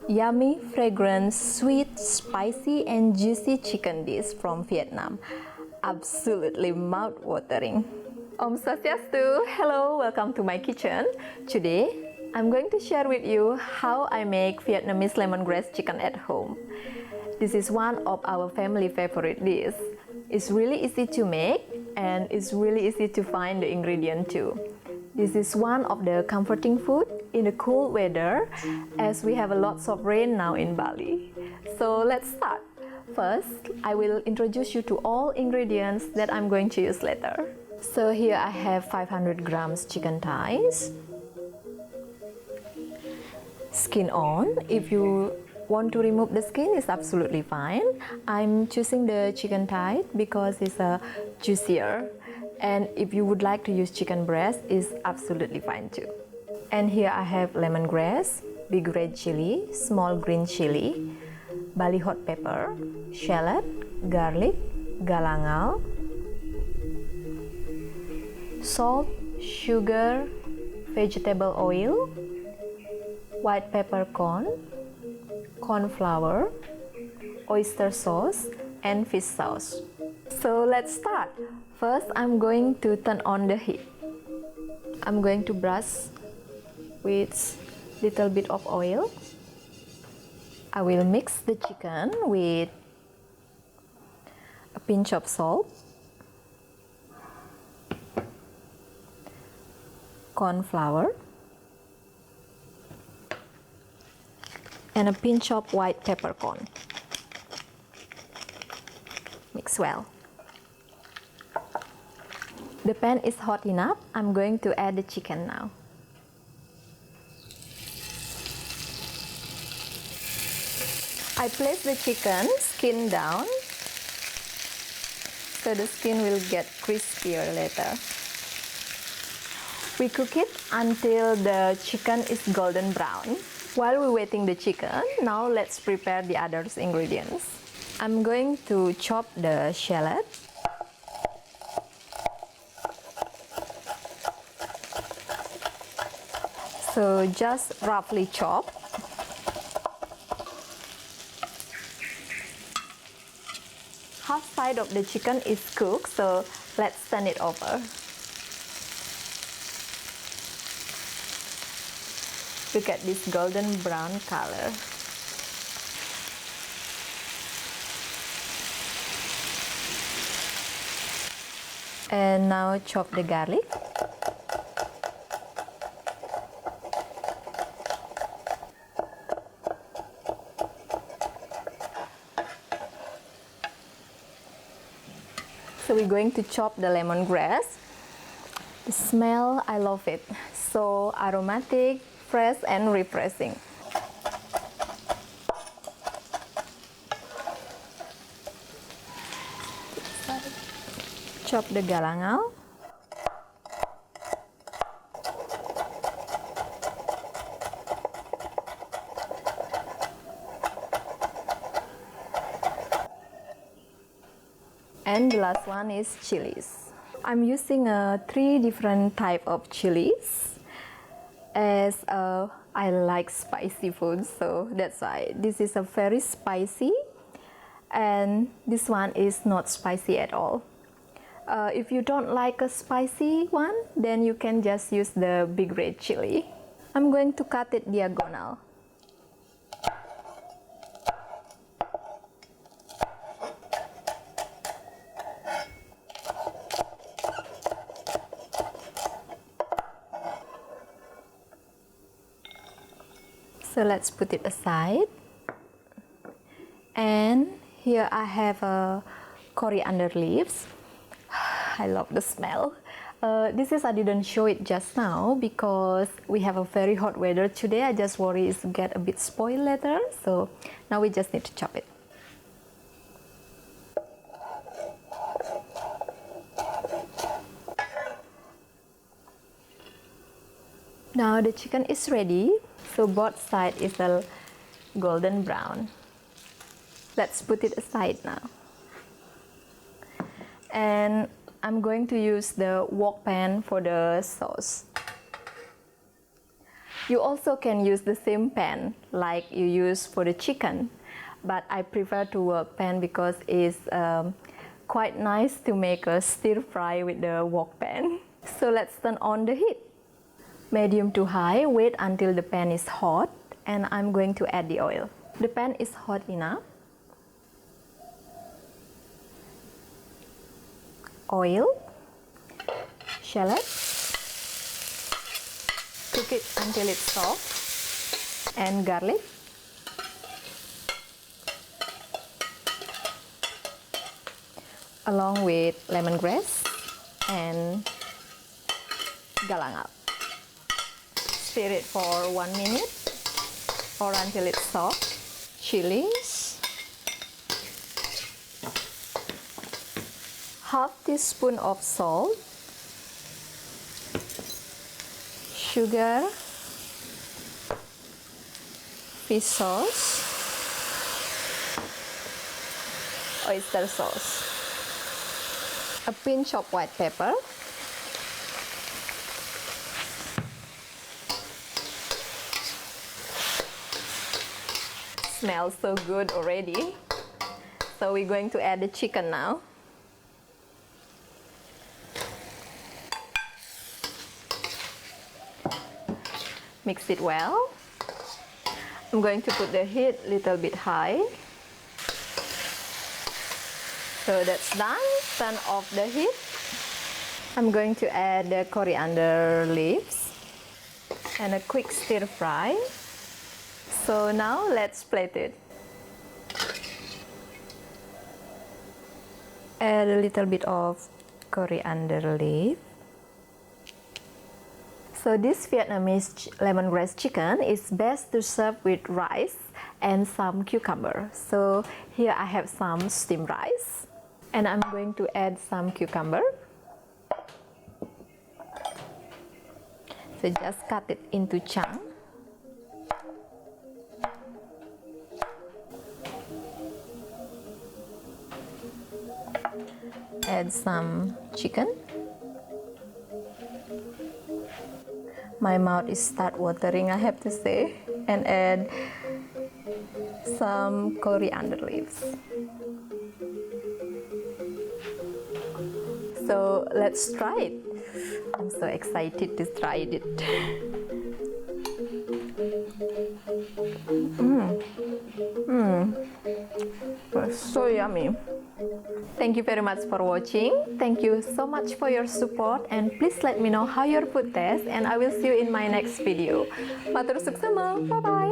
Yummy, fragrant, sweet, spicy and juicy chicken dish from Vietnam. Absolutely mouth-watering. Om Swastiastu! Hello, welcome to my kitchen. Today, I'm going to share with you how I make Vietnamese lemongrass chicken at home. This is one of our family favorite dishes. It's really easy to make and it's really easy to find the ingredient too. This is one of the comforting food in the cool weather as we have a lots of rain now in Bali. So let's start. First, I will introduce you to all ingredients that I'm going to use later. So here I have 500 grams chicken thighs. Skin on. If you want to remove the skin, it's absolutely fine. I'm choosing the chicken thigh because it's juicier. And if you would like to use chicken breast, it's absolutely fine too. And here I have lemongrass, big red chili, small green chili, Bali hot pepper, shallot, garlic, galangal, salt, sugar, vegetable oil, white peppercorn, corn flour, oyster sauce, and fish sauce. So let's start. First, I'm going to turn on the heat. I'm going to brush with little bit of oil. I will mix the chicken with a pinch of salt, corn flour, and a pinch of white peppercorn. Mix well. The pan is hot enough. I'm going to add the chicken now. I place the chicken skin down so the skin will get crispier later. We cook it until the chicken is golden brown. While we're waiting the chicken, now let's prepare the other ingredients. I'm going to chop the shallot. So just roughly chop. Half side of the chicken is cooked, so let's turn it over. Look at this golden brown color. And now chop the garlic. So we're going to chop the lemongrass. The smell, I love it. So aromatic, fresh and refreshing. Chop the galangal. And the last one is chilies. I'm using 3 different type of chilies as I like spicy food, so that's why this is a very spicy and this one is not spicy at all. If you don't like a spicy one, then you can just use the big red chili. I'm going to cut it diagonal. So let's put it aside. And here I have coriander leaves. I love the smell. I didn't show it just now because we have a very hot weather today. I just worry it's get a bit spoiled later. So now we just need to chop it. Now the chicken is ready. So both sides is a golden brown. Let's put it aside now. And I'm going to use the wok pan for the sauce. You also can use the same pan like you use for the chicken, but I prefer to wok pan because it's quite nice to make a stir fry with the wok pan. So let's turn on the heat. Medium to high, wait until the pan is hot, and I'm going to add the oil. The pan is hot enough. Oil, shallot, cook it until it's soft, and garlic, along with lemongrass and galangal. Stir it for 1 minute or until it's soft. Chillis, half teaspoon of salt, sugar, fish sauce, oyster sauce, a pinch of white pepper, smells so good already. So we're going to add the chicken now. Mix it well. I'm going to put the heat a little bit high. So that's done. Turn off the heat. I'm going to add the coriander leaves and a quick stir fry. So now let's plate it. Add a little bit of coriander leaf. So this Vietnamese lemongrass chicken is best to serve with rice and some cucumber. So here I have some steamed rice and I'm going to add some cucumber. So just cut it into chunks. Add some chicken. My mouth is start watering, I have to say. And add some coriander leaves. So let's try it. I'm so excited to try it. So yummy. Thank you very much for watching. Thank you so much for your support, and please let me know how your food tastes, and I will see you in my next video. Matur suksma. Bye bye.